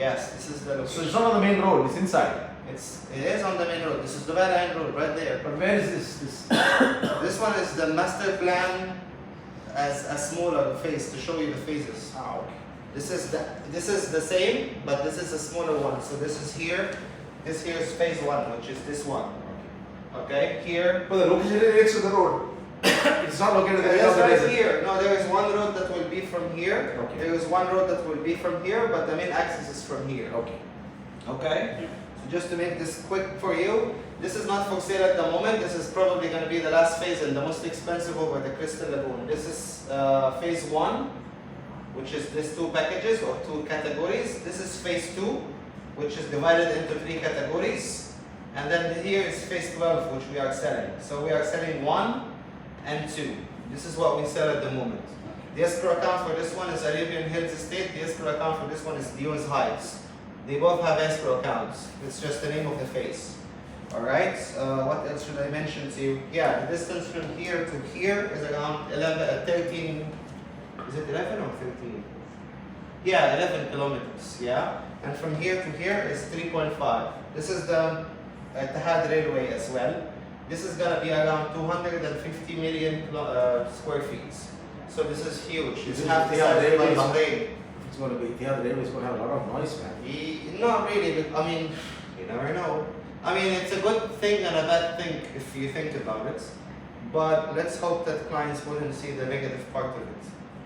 Yes, this is the location. So it's not on the main road, it's inside. It is on the main road. This is the main road right there. But where is this? This one is the master plan as a smaller phase to show you the phases. Ah, okay. This is the same, but this is a smaller one. So this is here. This here is phase 1, which is this one. Okay, here. But the location is next to the road. It's not located at the end of the right desert. here. No, there is one road that will be from here. Okay. There is one road that will be from here, but the main access is from here. Okay. Okay. So just to make this quick for you, this is not for sale at the moment. This is probably going to be the last phase and the most expensive over the Crystal Lagoon. This is phase 1, which is these 2 packages or 2 categories. This is phase 2, which is divided into 3 categories. And then here is phase 12, which we are selling. So we are selling 1 and 2. This is what we sell at the moment. The escrow account for this one is Arabian Hills Estate. The escrow account for this one is Dunes Heights. They both have escrow accounts. It's just the name of the phase. Alright, what else should I mention to you? Yeah, the distance from here to here is around 13, is it 11 or 13? Yeah, 11 kilometers, yeah. And from here to here is 3.5. This is the Etihad Railway as well. This is going to be around 250 million square feet. So this is huge. It's half the size of Bahrain. It's going to be, the other railway is going to have a lot of noise, man. Not really, but I mean, you never know. I mean, it's a good thing and a bad thing if you think about it. But let's hope that clients wouldn't see the negative part of it.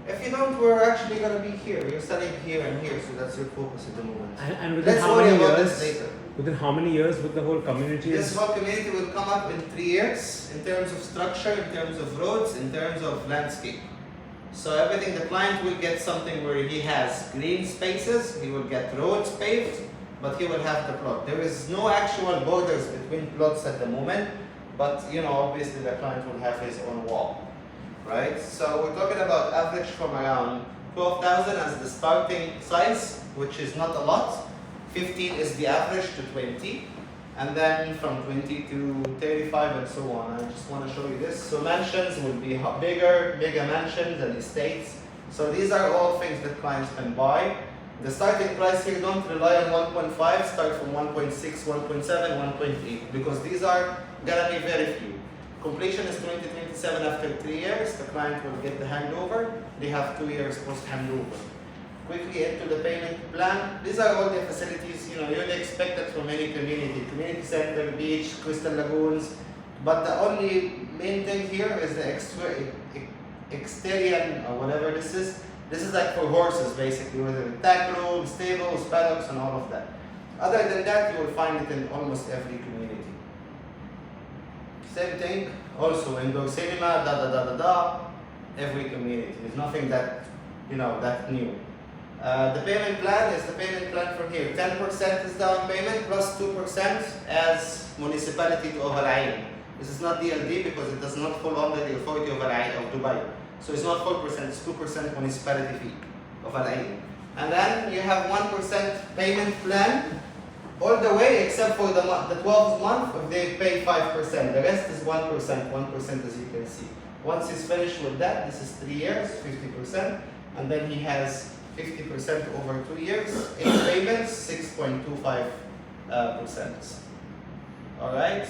If you don't, we're actually going to be here. You're selling here and here, so that's your focus at the moment. And within Let's how worry many about years? this later. Within how many years would the whole community? This whole community will come up in 3 years in terms of structure, in terms of roads, in terms of landscape. So everything, the client will get something where he has green spaces, he will get roads paved, but he will have the plot. There is no actual borders between plots at the moment, but you know, obviously the client will have his own wall, right? So we're talking about average from around 12,000 as the starting size, which is not a lot. 15 is the average to 20. And then from 20 to 35 and so on. I just want to show you this. So mansions will be bigger mansions and estates. So these are all things that clients can buy. The starting price here, don't rely on 1.5, start from 1.6, 1.7, 1.8, because these are gonna be very few. Completion is 2027 after 3 years. The client will get the handover. They have 2 years post handover. Quickly into the payment plan. These are all the facilities, you know, you'd expect it from any community. Community center, beach, crystal lagoons. But the only main thing here is the exterior or whatever this is. This is like for horses basically, with a tack room, stables, paddocks and all of that. Other than that, you will find it in almost every community. Same thing, also indoor cinema, every community. There's nothing that, you know, that new. The payment plan is the payment plan from here. 10% is down payment plus 2% as municipality to Al Ain. This is not DLD because it does not fall under the authority of Al Ain of Dubai. So it's not 4%, it's 2% municipality fee of Al Ain. And then you have 1% payment plan all the way except for the 12th month if they pay 5%. The rest is 1% as you can see. Once he's finished with that, this is 3 years, 50%, and then he has 50% over 2 years, 8 payments, 6.25%. Alright?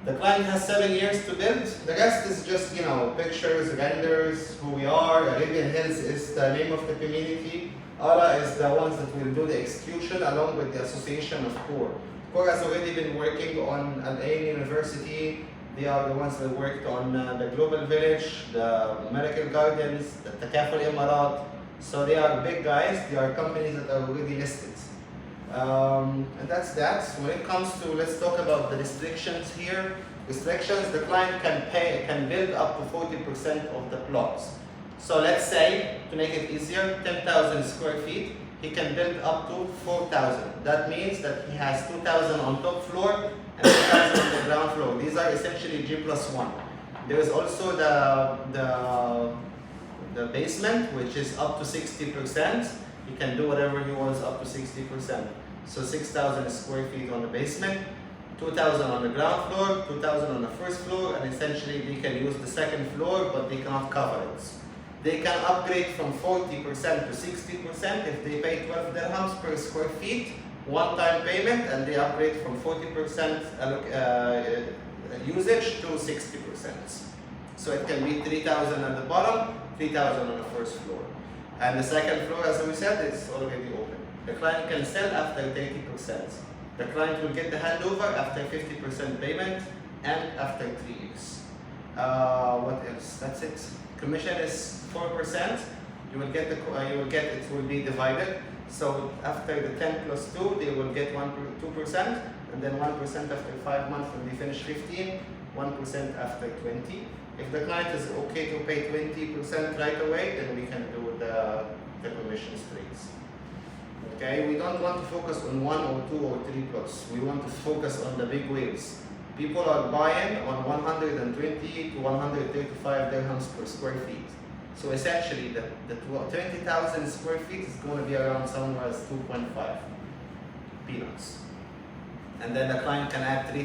The client has 7 years to build. The rest is just, you know, pictures, renders, who we are. Arabian Hills is the name of the community. Ala is the ones that will do the execution along with the association of CORE. CORE has already been working on Al Ain University. They are the ones that worked on the Global Village, the Miracle Gardens, the Takaful Emarat. So they are big guys. They are companies that are already listed. And that's that. When it comes to, let's talk about the restrictions here. Restrictions, the client can build up to 40% of the plots. So let's say, to make it easier, 10,000 square feet, he can build up to 4,000. That means that he has 2,000 on top floor and 2,000 on the ground floor. These are essentially G+1. There is also the basement, which is up to 60%. He can do whatever he wants up to 60%. So 6,000 square feet on the basement, 2,000 on the ground floor, 2,000 on the first floor, and essentially they can use the second floor, but they cannot cover it. They can upgrade from 40% to 60% if they pay 12 dirhams per square feet, one-time payment, and they upgrade from 40% usage to 60%. So it can be 3,000 at the bottom, 3,000 on the first floor. And the second floor, as we said, it's already open. The client can sell after 30%. The client will get the handover after 50% payment and after 3 years. What else? That's it. Commission is 4%. You will get it will be divided. So after the 10 plus 2, they will get 2%, and then 1% after 5 months when they finish 15, 1% after 20. If the client is okay to pay 20% right away, then we can do the commission streams. Okay, we don't want to focus on 1 or 2 or 3 plots. We want to focus on the big waves. People are buying on 120 to 135 dirhams per square feet. So essentially, the 20,000 square feet is going to be around somewhere as 2.5 peanuts. And then the client can add 3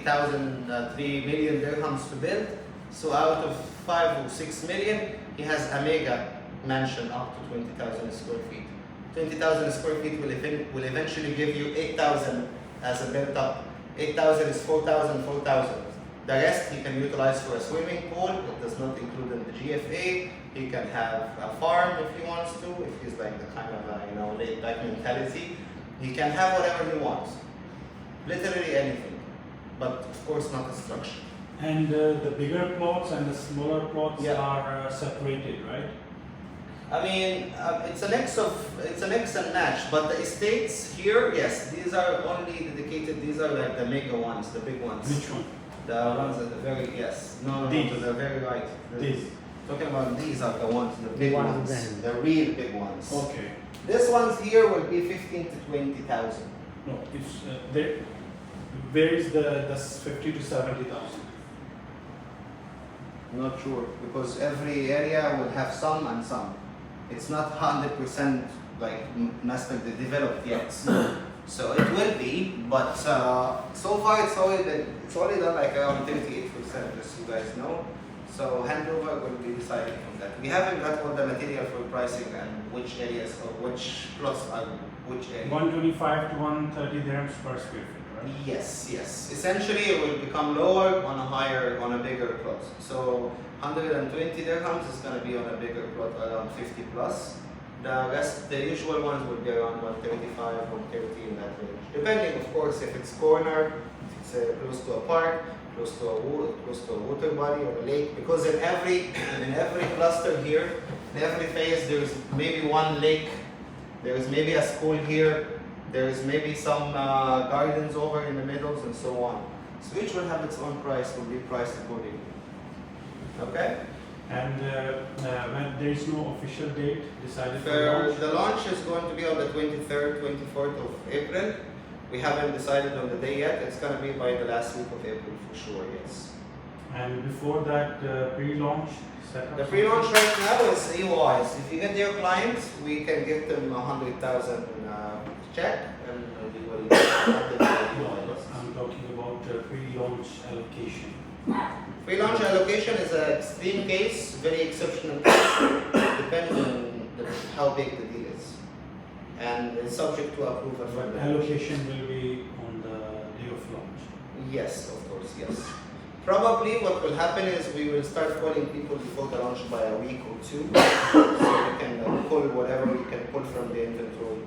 million dirhams to build. So out of 5 or 6 million, he has a mega mansion up to 20,000 square feet. 20,000 square feet will eventually give you 8,000 as a built up. 8,000 is 4,000, 4,000. The rest he can utilize for a swimming pool. It does not include in the GFA. He can have a farm if he wants to, if he's like the kind of laid back mentality. He can have whatever he wants. Literally anything. But of course not construction. And the bigger plots and the smaller plots Yeah. are separated, right? I mean, it's a mix and match. But the estates here, yes, these are only dedicated. These are like the mega ones, the big ones. Which one? The ones at the very no, These. to the very right. These. Talking about these are the ones, the big ones ones, then. the real big ones. Okay. This ones here will be 15 to 20,000. No, it's there. Where is the 50 to 70,000? Not sure, because every area will have some and some. It's not 100% like master developed yet. So it will be, but so far it's only done like around 38%, just so you guys know. So handover will be decided from that. We haven't got all the material for pricing and which areas or which plots are which area. 125 to 130 dirhams per square feet, right? Yes. Essentially, it will become lower on a bigger plot. So 120 dirhams is going to be on a bigger plot around 50 plus. The rest, the usual ones would be around 135, 130 in that range. Depending, of course, if it's corner, if it's close to a park, close to a water body or a lake. Because in every cluster here, in every phase, there is maybe one lake. There is maybe a school here. There is maybe some gardens over in the middles and so on. So each will have its own price, will be priced accordingly. Okay? And when there is no official date decided for launch? The launch is going to be on the 23rd, 24th of April. We haven't decided on the day yet. It's going to be by the last week of April for sure, yes. And before that, pre-launch setup? The pre-launch right now is EOIs. If you get your clients, we can give them 100,000 check and we will handle the EOIs. I'm talking about pre-launch allocation. Pre-launch allocation is an extreme case, very exceptional case. Depends on how big the deal is. And it's subject to approval from the Allocation will be on the day of launch. Yes, of course, yes. Probably what will happen is we will start calling people before the launch by a week or two. So we can pull whatever we can pull from the inventory.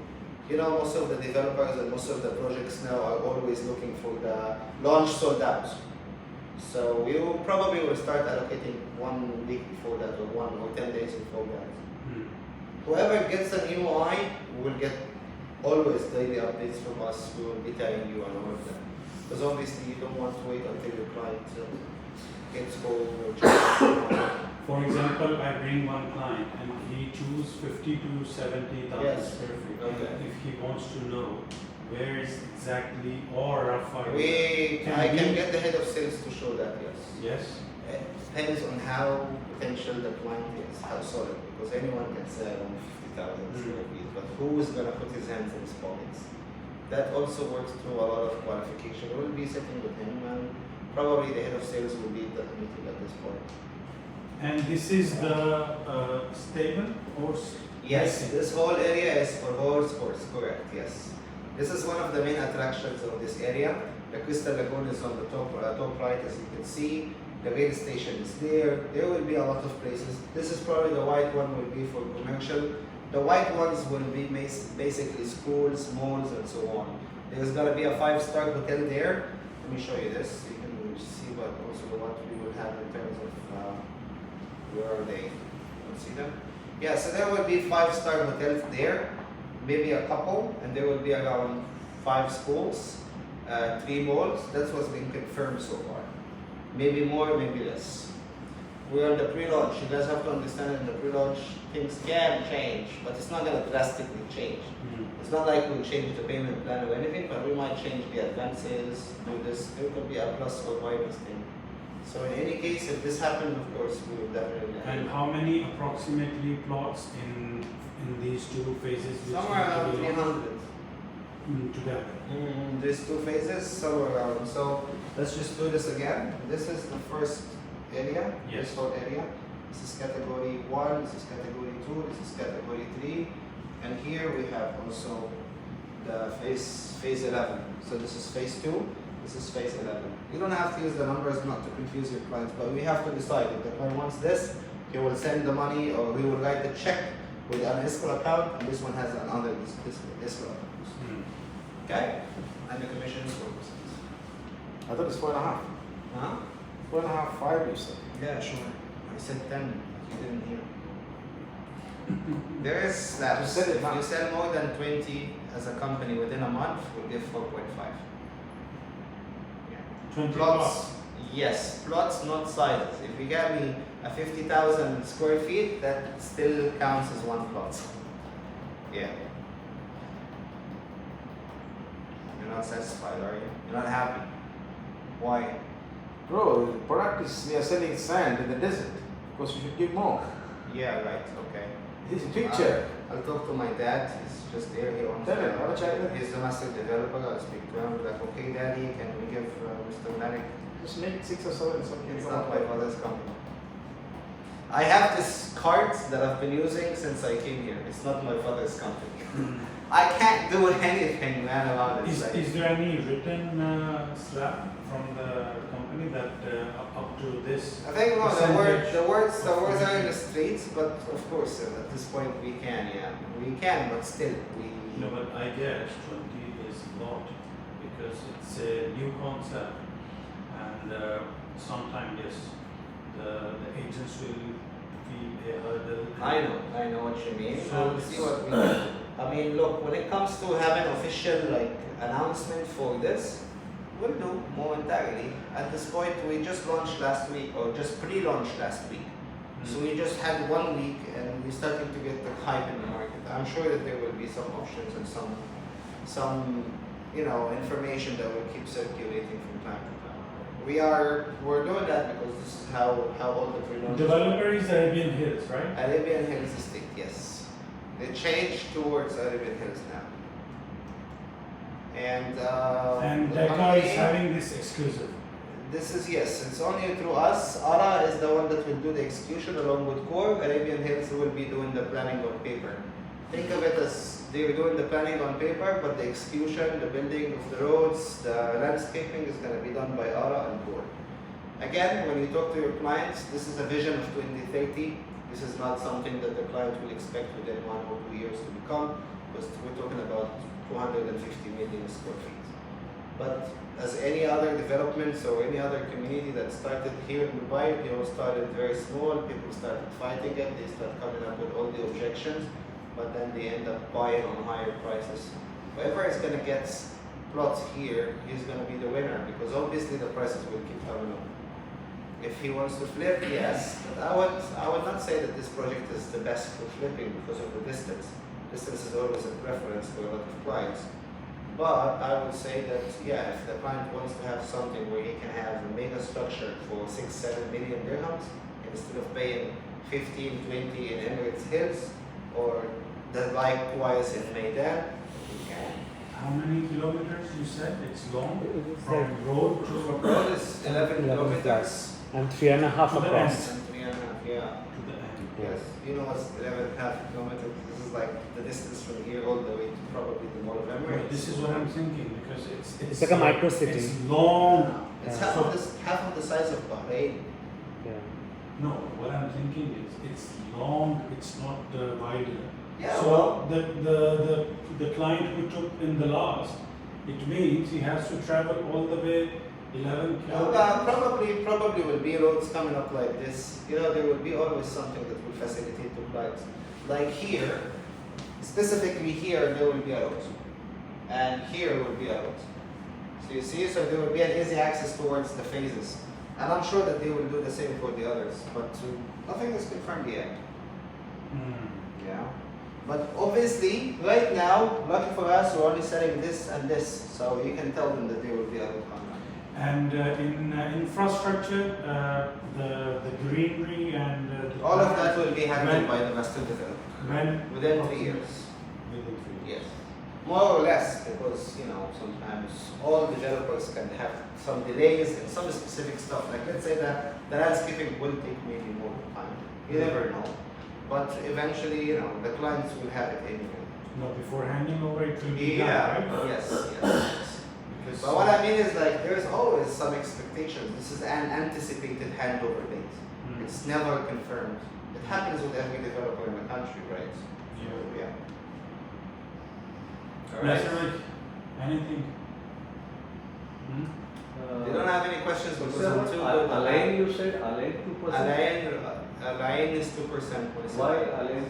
You know, most of the developers and most of the projects now are always looking for the launch sold out. So we will probably start allocating 1 week before that or 1 or 10 days before that. Whoever gets an EOI will get always daily updates from us. We will be telling you on all of them. Because obviously you don't want to wait until your client gets cold or For example, I bring one client and he chooses 50 to 70,000 Yes. square feet. Okay. And if he wants to know where is exactly or rough idea, I can get the head of sales to show that, yes. Yes. It depends on how potential the client is, how solid, because anyone can sell on 50,000 square feet, but who is going to put his hands in his pockets? That also works through a lot of qualification. We'll be sitting with him and probably the head of sales will be at the meeting at this point. And this is the stable horse? Yes, racing? this whole area is for horse course, correct, yes. This is one of the main attractions of this area. The Crystal Lagoon is on the top right, as you can see. The rail station is there. There will be a lot of places. This is probably the white one will be for commercial. The white ones will be basically schools, malls, and so on. There's gonna be a 5-star hotel there. Let me show you this. You can see what we will have in terms of where are they? You see them? Yeah, so there will be 5-star hotels there, maybe a couple, and there will be around 5 schools, 3 malls. That's what's been confirmed so far. Maybe more, maybe less. We're on the pre-launch. You guys have to understand in the pre-launch things can change, but it's not going to drastically change. It's not like we'll change the payment plan or anything, but we might change the advances, do this. There could be a plus or minus thing. So in any case, if this happens, of course, we will definitely. And how many approximately plots in these 2 phases? which Somewhere need to around be 300. Together. These 2 phases, somewhere around. So let's just do this again. This is the first area, Yes. this whole area. This is category 1, this is category 2, this is category 3. And here we have also the phase 11. So this is phase 2, this is phase 11. You don't have to use the numbers not to confuse your clients, but we have to decide if the client wants this, he will send the money or we will write the check with an escrow account, and this one has another escrow account. Okay? And the commission is 4%. I thought it's 4.5. Huh? 4.5, 5 you said. Yeah, sure. I said 10, you didn't hear. There is slabs. You said it, If huh? you sell more than 20 as a company within a month, we'll give 4.5. Yeah. 20 Plots, plots. yes, plots, not sizes. If you get me a 50,000 square feet, that still counts as 1 plot. Yeah. You're not satisfied, are you? You're not happy. Why? Bro, the product is, we are selling sand in the desert. Of course, you should give more. Yeah, right, okay. This is a picture. I'll talk to my dad. He's just there. He owns. Tell him, have a chat with him. He's the master developer. I'll speak to him. Like, okay, Daddy, can we give Mr. Malik? Just make it 6 or 7 something. It's not my father's company. I have this card that I've been using since I came here. It's not my father's company. I can't do anything, man, about it. Like- Is there any written slab from the company that up to this? I think no, percentage the words of are in the commission? streets, but of course, at this point we can, yeah, we can, but still we. No, but I guess 20 is a lot because it's a new concept, and sometimes yes, the agents will feel a hurdle. I know what you mean. So So see what we do. I mean, look, when it comes to having official like announcement for this, we'll do momentarily. At this point, we just launched last week, or just pre-launched last week. So we just had 1 week, and we're starting to get the hype in the market. I'm sure that there will be some options and some information that will keep circulating from time to time. We're doing that because this is how all the pre-launches. Developer is Arabian Hills, right? Arabian Hills Estate, yes. They changed towards Arabian Hills now. And And the Dhaka company- is having this exclusive. This is yes, it's only through us. ARA is the one that will do the execution along with Core. Arabian Hills will be doing the planning on paper. Think of it as they're doing the planning on paper, but the execution, the building of the roads, the landscaping is going to be done by ARA and Core. Again, when you talk to your clients, this is a vision of 2030. This is not something that the client will expect within 1 or 2 years to become, because we're talking about 250 million square feet. But as any other developments or any other community that started here in Dubai, they all started very small, people started fighting it, they start coming up with all the objections, but then they end up buying on higher prices. Whoever is going to get plots here, he's going to be the winner, because obviously the prices will keep coming up. If he wants to flip, yes, but I would not say that this project is the best for flipping because of the distance. Distance is always a preference for a lot of clients. But I would say that, yeah, if the client wants to have something where he can have a mega structure for 6-7 million dirhams, instead of paying 15, 20 in Emirates Hills, or the likewise in Maidan, he can. How many kilometers you said it's long It's from like road to Road is 11 kilometers. and 3.5 To the across. And 3.5, yeah. to the end. Yes. You know what's 11.5 kilometers? This is like the distance from here all the way to probably the Mall of Emirates. This is what I'm thinking because It's like a micro city. It's long. It's Yeah. half of the size of Bahrain. Yeah. No, what I'm thinking is it's long. It's not wider. Yeah, So well- the client who took in the last, it means he has to travel all the way 11 kilometers. Probably will be roads coming up like this. You know, there will be always something that will facilitate the flights. Like here, specifically here, there will be a road, and here will be a road. So you see, so there will be an easy access towards the phases, and I'm sure that they will do the same for the others. But nothing is confirmed yet. Yeah. But obviously, right now, lucky for us, we're only selling this and this, so you can tell them that they will be able to come. And in infrastructure, the greenery and All of that will be handled by the master developer when within 3 years. Within 3 years. Yes, more or less, because sometimes all developers can have some delays and some specific stuff. Like let's say that the landscaping will take maybe more time. You never know, but eventually, the clients will have it anyway. No, before handing over it will be Yeah. done, right? Yes. Because But what I mean is like there's always some expectations. This is an anticipated handover date. It's never confirmed. It happens with every developer in the country, right? Yeah. All right. Yes, right. Anything? They don't have any questions because Sir, I'm too good. Align, you said align 2%. Align is 2%. Why align?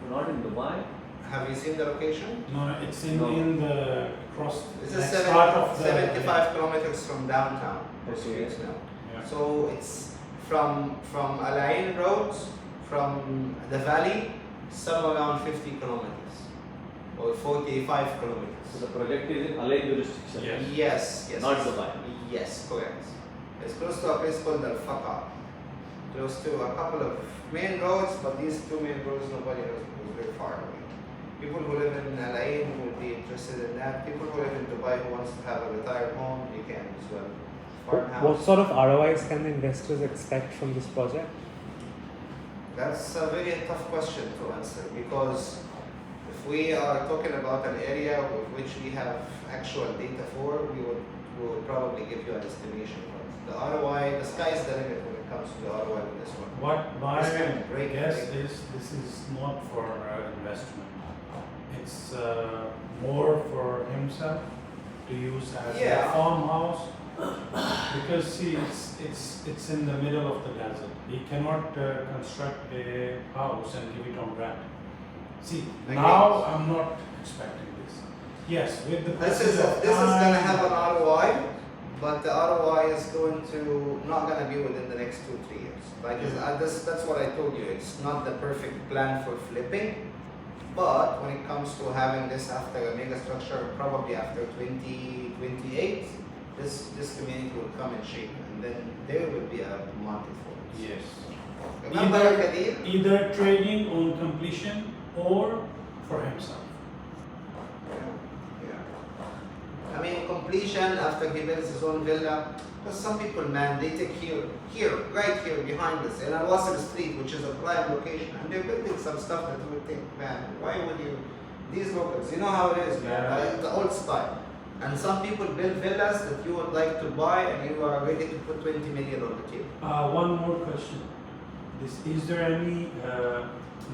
Not in Dubai. Have you seen the location? No, it's No. in the cross. This like is start of the 75 kilometers from downtown. The Okay. streets now. Yeah. So it's from Al Ain Road, from the valley, somewhere around 50 kilometers or 45 kilometers. So the project is in align jurisdiction. Yes. Yes. Not Dubai. Yes, correct. It's close to a place called Al Faqa. Close to a couple of main roads, but these two main roads nobody knows because they're far away. People who live in Al Ain will be interested in that. People who live in Dubai who wants to have a retired home, you can as well. Farmhouse. What sort of ROIs can the investors expect from this project? That's a very tough question to answer because if we are talking about an area of which we have actual data for, we would probably give you an estimation. But the ROI, the sky is the limit when it comes to the ROI with this one. What my This can break guess it. is this is not for investment. It's more for himself to use as Yeah. a farmhouse because see it's in the middle of the desert. He cannot construct a house and give it on rent. See, Like now this. I'm not expecting this. Yes, with the This is passage of going to time- have an ROI, but the ROI is not going to be within the next 2-3 years. That's what I told you. It's not the perfect plan for flipping, but when it comes to having this after a mega structure, probably after 2028, this community will come in shape, and then there will be a market for it. Yes. Remember Kadir? Either trading on completion or for himself. Yeah. I mean, completion after he builds his own villa. Because some people, man, they take right here behind us, in Al Wasl Street, which is a prime location, and they're building some stuff that you would think, man, why would you? These locals, you know how it is, man, Yeah. the old style. And some people build villas that you would like to buy, and you are ready to put 20 million on the table. One more question. Is there any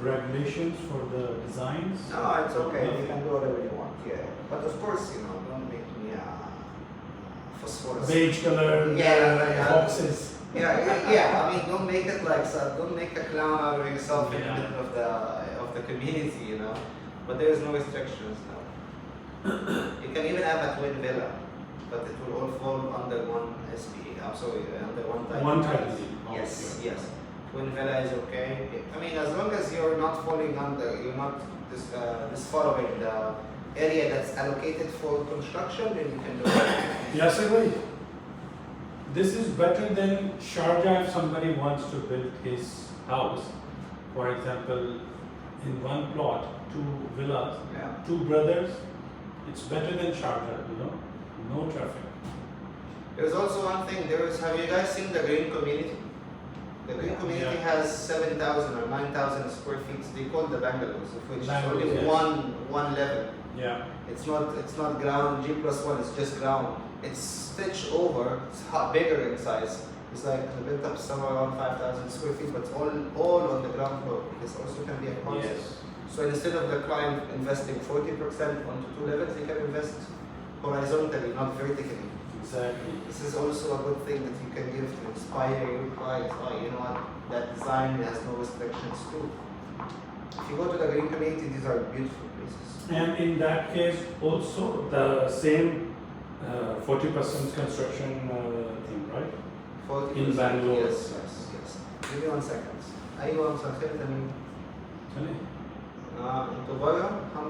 regulations for the designs? No, it's okay. You can do whatever you want. Yeah, but of course, don't make me phosphorus. Beige color Yeah. boxes. Yeah. I mean, don't make it like so. Don't make a clown out of yourself in the Yeah. middle of the community, But there is no restrictions now. You can even have a twin villa, but it will all fall under one SPA. I'm sorry, under one title. One title deed. Yes, Okay. yes. Twin villa is okay. I mean, as long as you're not falling under, you're not disfollowing the area that's allocated for construction, then you can do it. Yes, right. This is better than Sharjah if somebody wants to build his house. For example, in one plot, 2 villas, Yeah. 2 brothers. It's better than Sharjah, no traffic. There's also one thing. Have you guys seen the green community? The green Yeah. community Yeah. has 7,000 or 9,000 square feet. They call the bungalows, of which is Bungalows, only yes. one level. Yeah. It's not ground G+1. It's just ground. It's stitched over. It's bigger in size. It's like the built up somewhere around 5,000 square feet, but all on the ground floor. This also can be a concept. Yes. So instead of the client investing 40% onto two levels, they can invest horizontally, not vertically. Exactly. This is also a good thing that you can give to inspire your clients. Oh, you know what? That design has no restrictions too. If you go to the green community, these are beautiful places. And in that case, also the same 40% construction thing, right? 40%. In Bangalore. Yes. Give me 1 second. أيوة مساء الخير تمام. Tell me. أنتوا بره الحمد